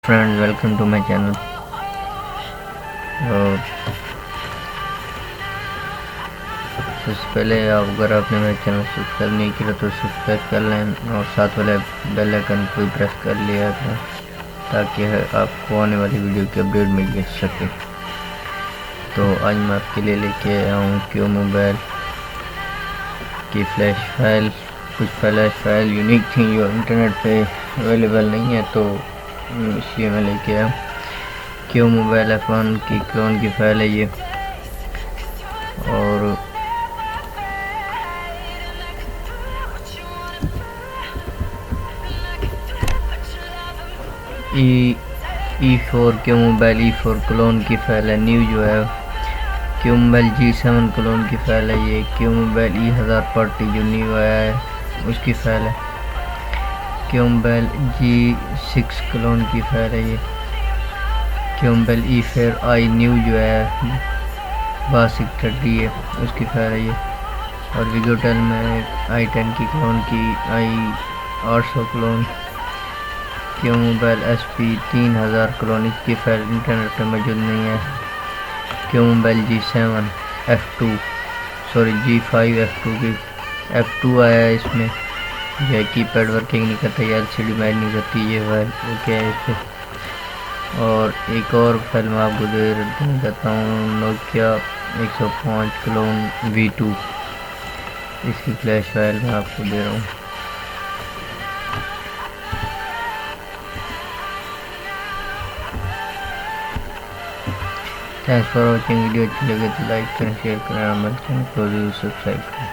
Friends, welcome to my channel. और सबसे पहले अगर आपने मेरा चैनल सब्सक्राइब नहीं किया तो सब्सक्राइब कर लें और साथ वाले बेल आइकन को भी प्रेस कर लिया करें ताकि आपको आने वाली वीडियो की अपडेट मिल सके। तो आज मैं आपके लिए लेके आया हूँ qmobile की फ्लैश फाइल। कुछ फ्लैश फाइल यूनिक थी जो इंटरनेट पे अवेलेबल नहीं है, तो इसलिए मैं लेके आया। qmobile f1 की क्लोन की फाइल है ये। और e4 qmobile e4 क्लोन की फाइल है। न्यू जो है qmobile g7 क्लोन की फाइल है ये। qmobile e1000 पार्टी जो न्यू आया है उसकी फाइल है। qmobile g6 क्लोन की फाइल है ये। qmobile e4 i न्यू जो है बेसिक 30 है उसकी फाइल है ये। और vgotel में i10 की क्लोन की i800 clone. qmobile sp3000 clone इसकी फाइल इंटरनेट पर मौजूद नहीं है। qmobile g5 f2 की f2 आया है इसमें। यह कीपैड वर्किंग नहीं करता, या LCD मैच नहीं करती ये फाइल, ओके है इस पर। और एक और फाइल मैं आपको देना चाहता हूँ, नोकिया 105 क्लोन v2 इसकी फ्लैश फाइल मैं आपको दे रहा हूँ। Thanks for watching. वीडियो अच्छी लगे तो लाइक करें, शेयर करें और मेरे चैनल को जरूर सब्सक्राइब करें।